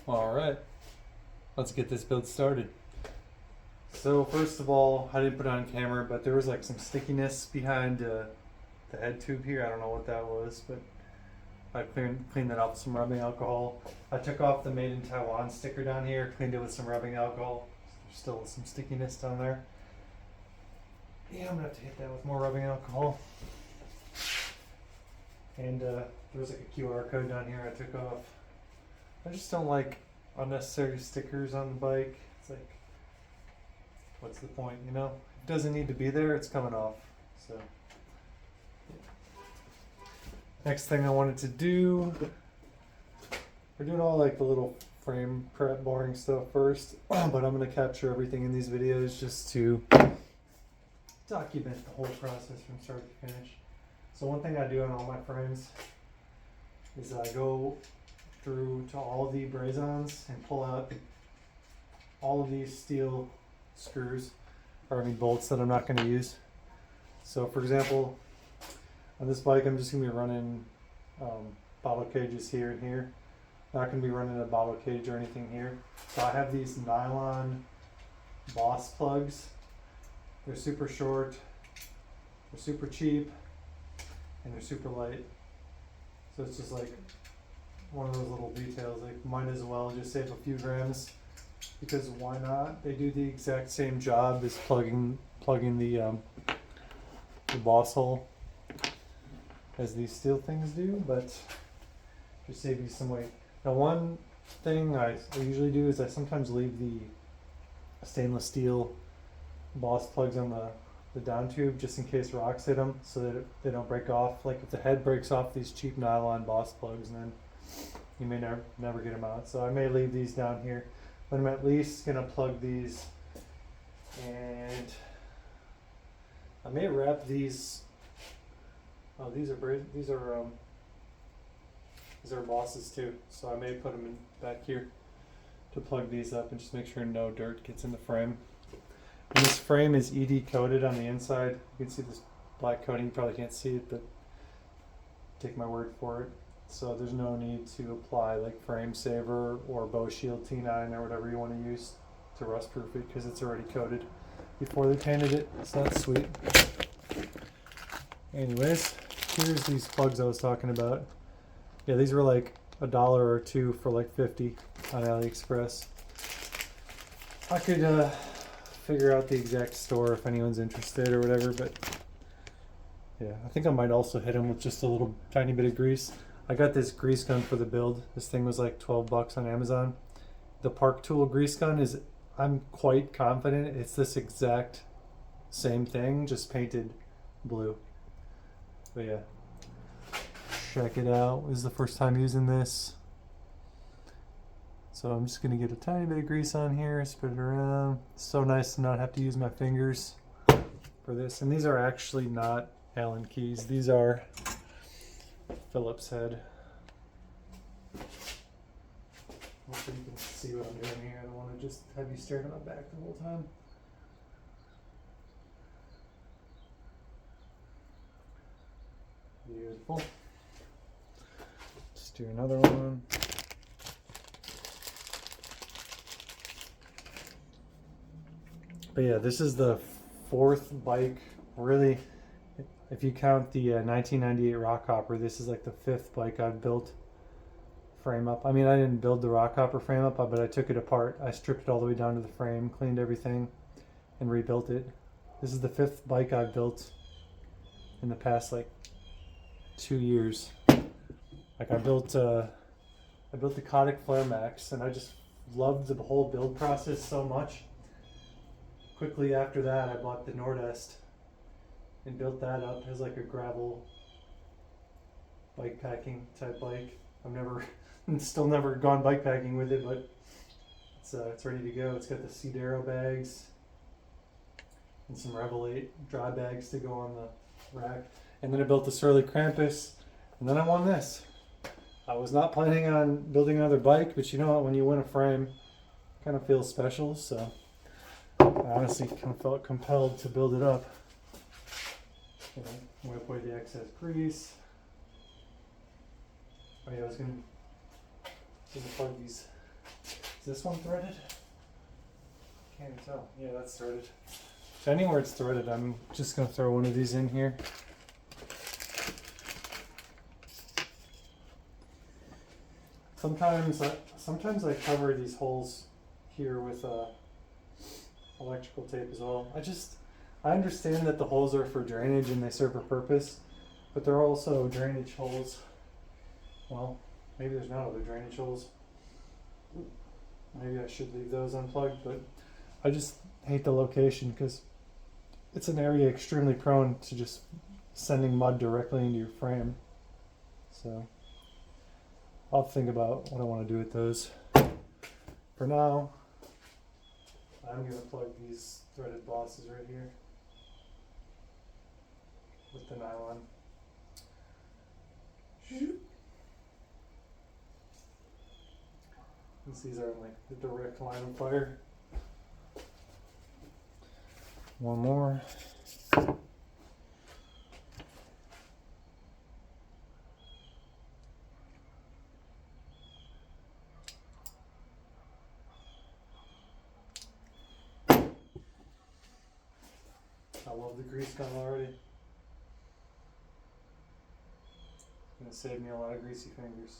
Alright, let's get this build started. So first of all, I didn't put it on camera, but there was like some stickiness behind the head tube here. I don't know what that was, but I cleaned that off with some rubbing alcohol. I took off the Made in Taiwan sticker down here, cleaned it with some rubbing alcohol. There's still some stickiness down there. Yeah, I'm gonna have to hit that with more rubbing alcohol. And there was like a QR code down here I took off. I just don't like unnecessary stickers on the bike. It's like, what's the point, you know? It doesn't need to be there, it's coming off. So, yeah. Next thing I wanted to do, we're doing all like the little frame prep boring stuff first, but I'm going to capture everything in these videos just to document the whole process from start to finish. So one thing I do on all my frames is I go through to all the brazons and pull out all of these steel screws, or I mean bolts that I'm not going to use. So for example, on this bike I'm just going to be running bottle cages here and here. Not going to be running a bottle cage or anything here. So I have these nylon boss plugs. They're super short, they're super cheap, and they're super light. So it's just like one of those little details, like might as well just save a few grams, because why not? They do the exact same job as plugging the boss hole as these steel things do, but just save you some weight. Now one thing I usually do is I sometimes leave the stainless steel boss plugs on the down tube just in case rocks hit them, so that they don't break off. Like if the head breaks off these cheap nylon boss plugs, then you may never get them out. So I may leave these down here, but I'm at least gonna plug these, and I may wrap these. Oh, these are bosses too. So I may put them in back here to plug these up and just make sure no dirt gets in the frame. And this frame is ED coated on the inside. You can see this black coating. You probably can't see it, but take my word for it. So there's no need to apply like frame saver or Bow Shield T9 or whatever you want to use to rust proof it, because it's already coated before they painted it. So that's sweet. Anyways, here's these plugs I was talking about. Yeah, these were like $1 or $2 for like 50 on AliExpress. I could figure out the exact store if anyone's interested or whatever, but yeah, I think I might also hit them with just a little tiny bit of grease. I got this grease gun for the build. This thing was like 12 bucks on Amazon. The Park Tool grease gun is, I'm quite confident it's this exact same thing, just painted blue. But yeah, check it out. This is the first time using this. So I'm just gonna get a tiny bit of grease on here, spread it around. It's so nice to not have to use my fingers for this. And these are actually not Allen keys. These are Phillips head. Hopefully you can see what I'm doing here. I don't want to just have you staring at my back the whole time. Beautiful. Let's do another one. But yeah, this is the fourth bike, really, if you count the 1998 Rockhopper, this is like the fifth bike I've built frame up. I mean, I didn't build the Rockhopper frame up, but I took it apart. I stripped it all the way down to the frame, cleaned everything, and rebuilt it. This is the fifth bike I've built in the past like 2 years. Like I built the Kotick Flare Max, and I just loved the whole build process so much. Quickly after that, I bought the Nordest and built that up as like a gravel bike packing type bike. Still never gone bike packing with it, but it's ready to go. It's got the Cedaro bags and some Revel 8 dry bags to go on the rack. And then I built the Surly Krampus, and then I won this. I was not planning on building another bike, but you know what? When you win a frame, it kind of feels special. So I honestly felt compelled to build it up. Wipe away the excess grease. Oh yeah, I was gonna plug these Is this one threaded? Can't even tell. Yeah, that's threaded. So anywhere it's threaded, I'm just gonna throw one of these in here. Sometimes I cover these holes here with electrical tape as well. I understand that the holes are for drainage and they serve a purpose, but they're also drainage holes. Well, maybe there's not other drainage holes. Maybe I should leave those unplugged, but I just hate the location because it's an area extremely prone to just sending mud directly into your frame. So I'll think about what I want to do with those. For now, I'm going to plug these threaded bosses right here with the nylon. Since these are like the direct line of fire. One more. I love the grease gun already. It's gonna save me a lot of greasy fingers.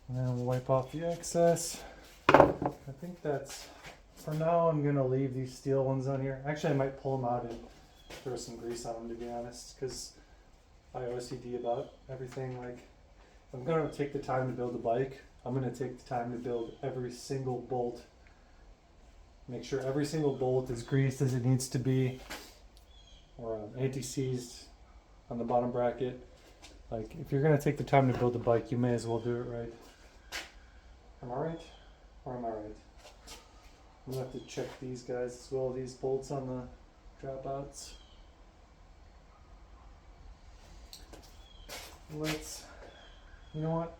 And then we'll wipe off the excess. I think that's, for now I'm gonna leave these steel ones on here. Actually I might pull them out and throw some grease on them, to be honest, because I OCD about everything. Like, if I'm gonna take the time to build a bike, I'm gonna take the time to build every single bolt. Make sure every single bolt is greased as it needs to be, or anti-seized on the bottom bracket. Like, if you're gonna take the time to build a bike, you may as well do it right. Am I right? Or am I right? I'm gonna have to check these guys as well, these bolts on the dropouts. You know what?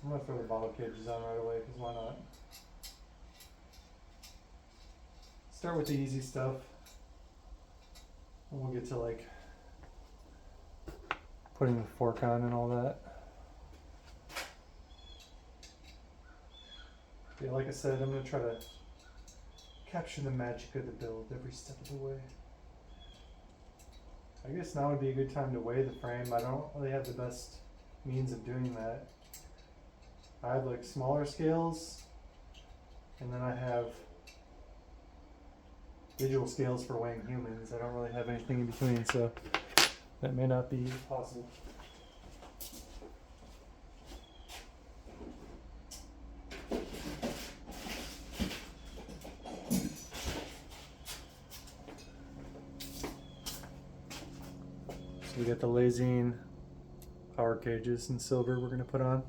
I'm gonna throw the bottle cages on right away, because why not? Start with the easy stuff, and we'll get to like putting the fork on and all that. Yeah, like I said, I'm gonna try to capture the magic of the build every step of the way. I guess now would be a good time to weigh the frame. I don't really have the best means of doing that. I have like smaller scales, and then I have digital scales for weighing humans. I don't really have anything in between, so that may not be possible. So we got the Lazine power cages in silver we're going to put on.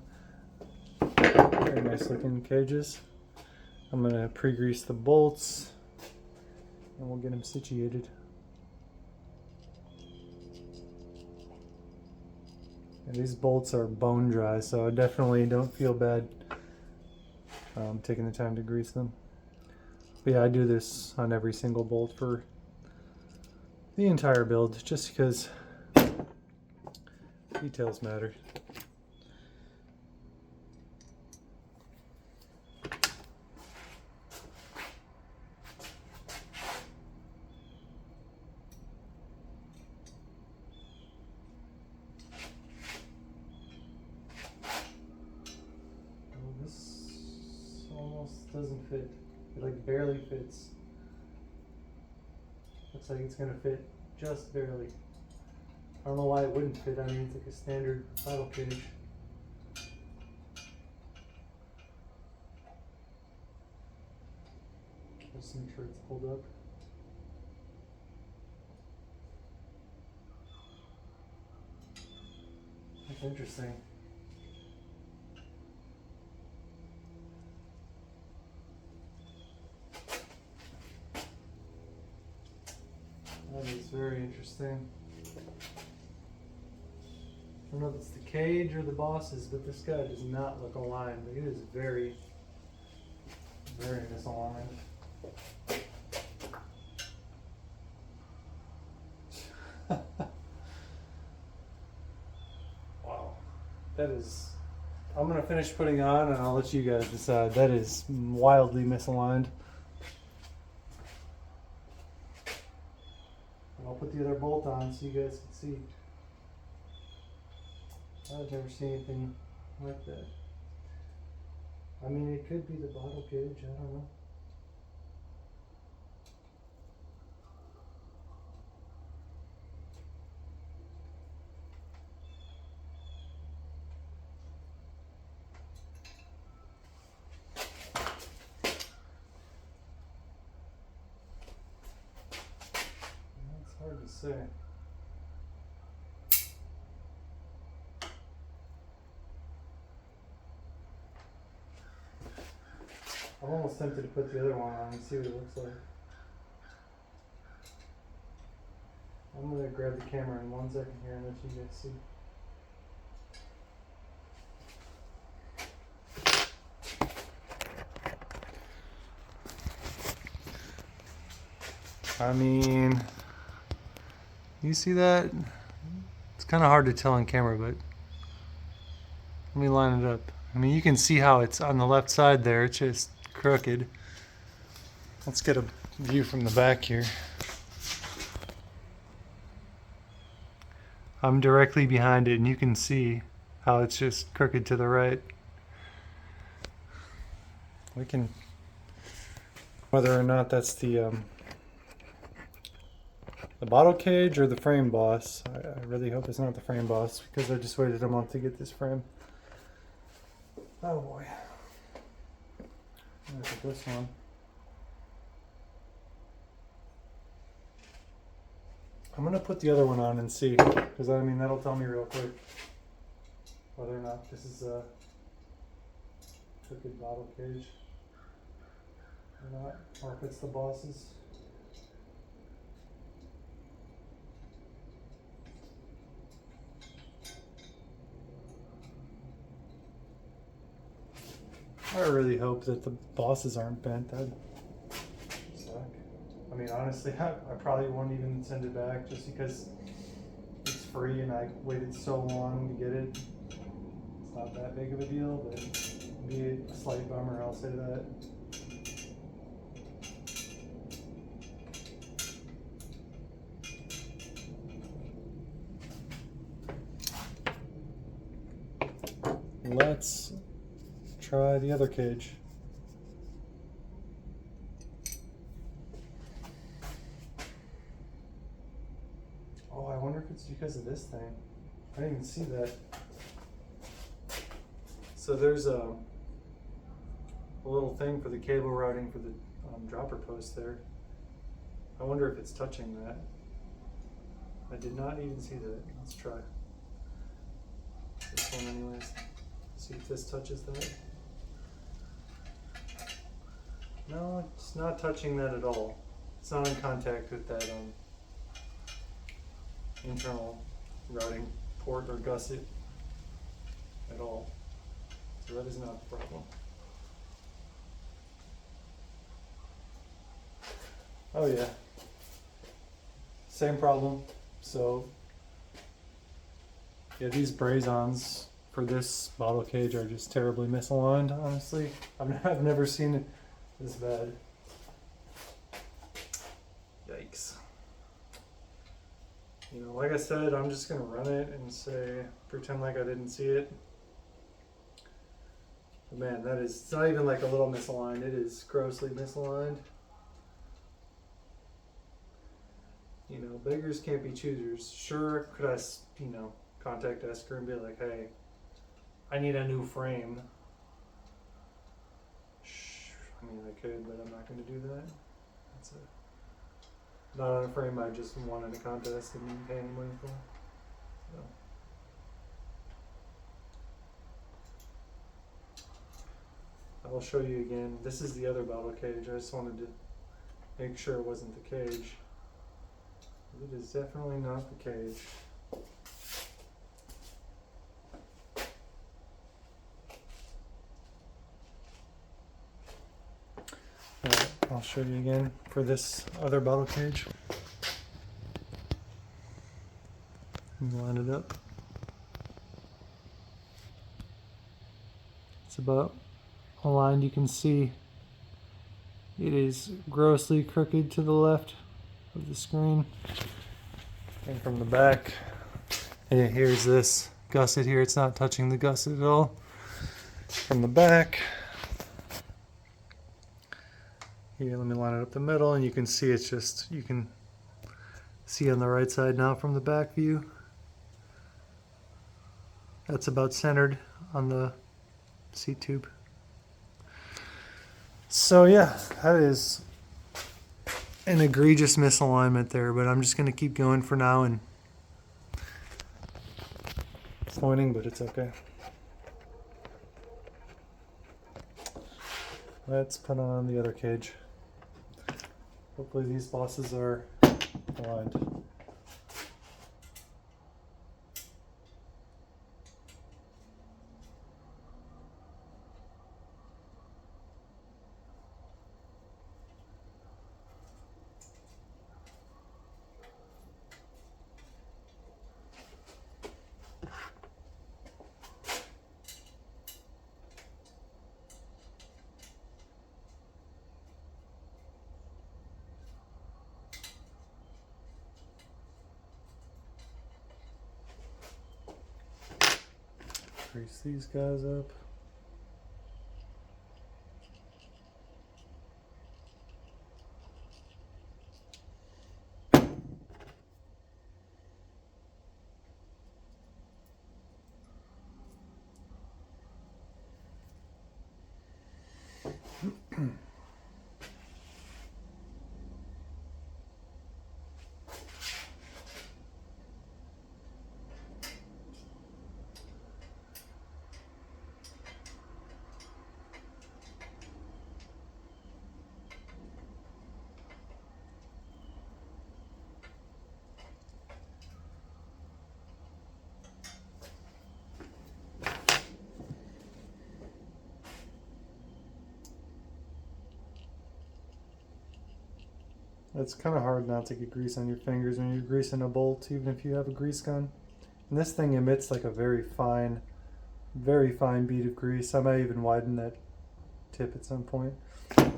Very nice looking cages. I'm going to pre-grease the bolts and we'll get them situated. And these bolts are bone dry, so I definitely don't feel bad taking the time to grease them. But yeah, I do this on every single bolt for the entire build, just because details matter. Doesn't fit. It like barely fits. Looks like it's gonna fit just barely. I don't know why it wouldn't fit. I mean, it's like a standard paddle cage. Just make sure it's pulled up. That's interesting. That is very interesting. I don't know if it's the cage or the bosses, but this guy does not look aligned. It is very, very misaligned. That is, I'm gonna finish putting on and I'll let you guys decide. That is wildly misaligned. And I'll put the other bolt on so you guys can see. I've never seen anything like that. I mean, it could be the bottle cage, I don't know. It's hard to say. I'm almost tempted to put the other one on and see what it looks like. I'm gonna grab the camera in 1 second here and let you guys see. I mean, you see that? It's kind of hard to tell on camera, but let me line it up. I mean, you can see how it's on the left side there. It's just crooked. Let's get a view from the back here. I'm directly behind it, and you can see how it's just crooked to the right. We can, whether or not that's the bottle cage or the frame boss. I really hope it's not the frame boss because I just waited a month to get this frame. Oh boy. Look at this one. I'm gonna put the other one on and see, because I mean that'll tell me real quick whether or not this is a crooked bottle cage or not, or if it's the boss's. I really hope that the bosses aren't bent. That'd suck. I mean, honestly, I probably won't even send it back just because it's free and I waited so long to get it. It's not that big of a deal, but it'd be a slight bummer, I'll say that. Let's try the other cage. Oh, I wonder if it's because of this thing. I didn't even see that. So there's a little thing for the cable routing for the dropper post there. I wonder if it's touching that. I did not even see that. Let's try this one anyways. See if this touches that. No, it's not touching that at all. It's not in contact with that internal routing port or gusset at all. So that is not a problem. Oh yeah, same problem. So yeah, these brazons for this bottle cage are just terribly misaligned, honestly. I've never seen it this bad. Yikes. You know, like I said, I'm just gonna run it and say, pretend like I didn't see it. But man, that is, it's not even like a little misaligned, it is grossly misaligned. You know, beggars can't be choosers. Sure, could I, you know, contact Esker and be like, hey, I need a new frame. I mean, I could, but I'm not going to do that. That's not on a frame I just wanted a contest and didn't pay any money for. So. I will show you again. This is the other bottle cage. I just wanted to make sure it wasn't the cage. It is definitely not the cage. Alright, I'll show you again for this other bottle cage. Line it up. It's about aligned. You can see it is grossly crooked to the left of the screen. And from the back, and here's this gusset here. It's not touching the gusset at all. From the back, here, let me line it up the middle, and you can see it's just, you can see on the right side now from the back view. That's about centered on the seat tube. So yeah, that is an egregious misalignment there, but I'm just going to keep going for now and pointing, but it's okay. Let's put on the other cage. Hopefully these bosses are aligned. Grease these guys up. It's kind of hard not to get grease on your fingers when you're greasing a bolt, even if you have a grease gun. And this thing emits like a very fine bead of grease. I might even widen that tip at some point. Yeah,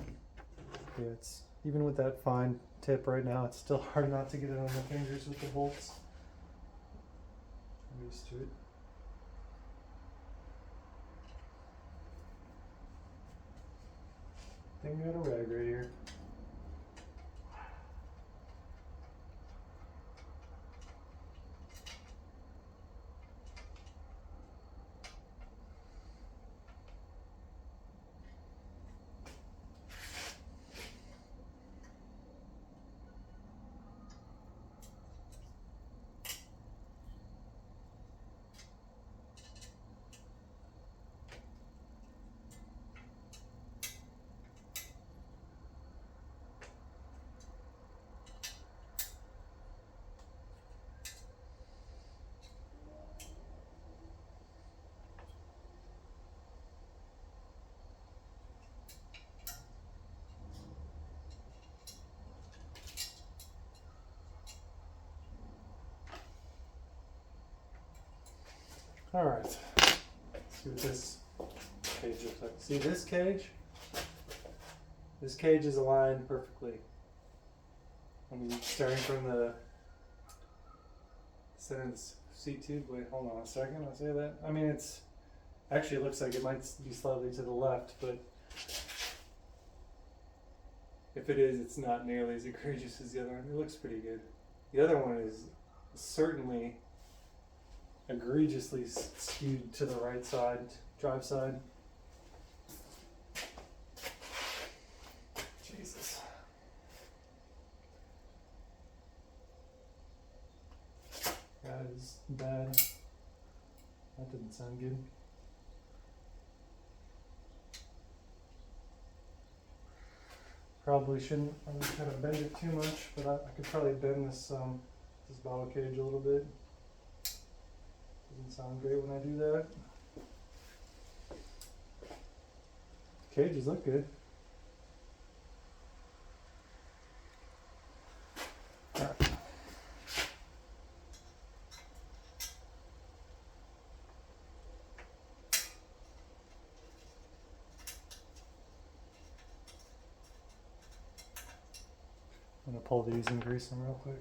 it's even with that fine tip right now, it's still hard not to get it on the fingers with the bolts. I'm used to it. I think we got a rag right here. All right, let's see what this cage looks like. See this cage? This cage is aligned perfectly. I mean, starting from the center of the seat tube. Wait, hold on a second. I'll say that. I mean, it's actually it looks like it might be slightly to the left, but if it is, it's not nearly as egregious as the other one. It looks pretty good. The other one is certainly egregiously skewed to the right side, drive side. Jesus. That is bad. That didn't sound good. Probably shouldn't kind of bend it too much, but I could probably bend this this bottle cage a little bit. Doesn't sound great when I do that. Cages look good. Right. I'm gonna pull these and grease them real quick.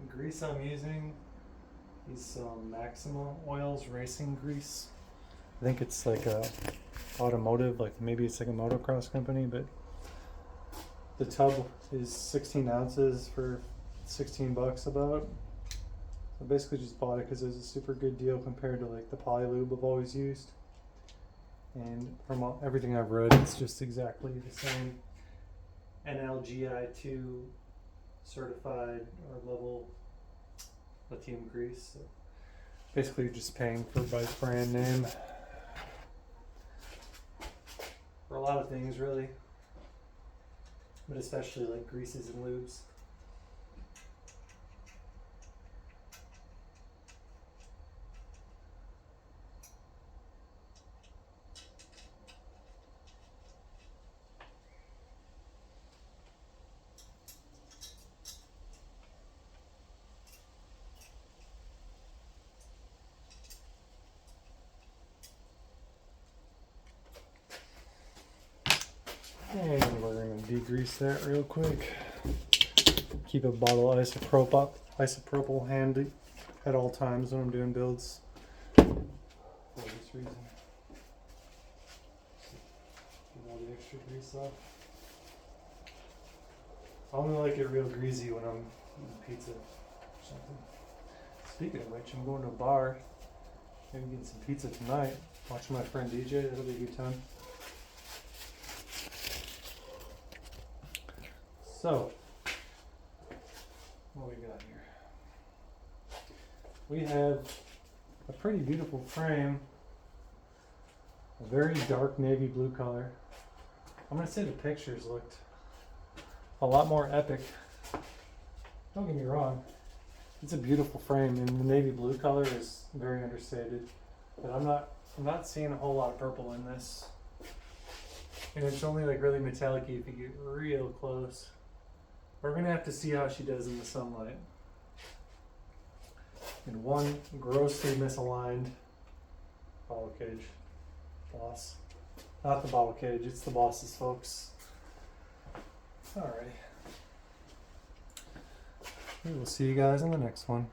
The grease I'm using is Maxima Oils Racing Grease. I think it's like a automotive, like maybe it's like a motocross company, but the tub is 16 ounces for 16 bucks about. So basically just bought it because it was a super good deal compared to like the Polylube I've always used. And from everything I've read, it's just exactly the same. NLGI2 certified or level lithium grease. So basically you're just paying for bike brand name. For a lot of things really. But especially like greases and lubes. And we're going to degrease that real quick. Keep a bottle of isopropyl handy at all times when I'm doing builds. For this reason. Get all the extra grease off. I only like it real greasy when I'm eating pizza or something. Speaking of which, I'm going to a bar. Maybe getting some pizza tonight. Watching my friend DJ. That'll be a good time. So, what we got here? We have a pretty beautiful frame, a very dark navy blue color. I'm gonna say the pictures looked a lot more epic. Don't get me wrong, it's a beautiful frame, and the navy blue color is very understated. But I'm not seeing a whole lot of purple in this, and it's only like really metallic-y if you get real close. We're gonna have to see how she does in the sunlight. And one grossly misaligned bottle cage. Boss. Not the bottle cage, it's the boss's, folks. Alright. We will see you guys in the next one.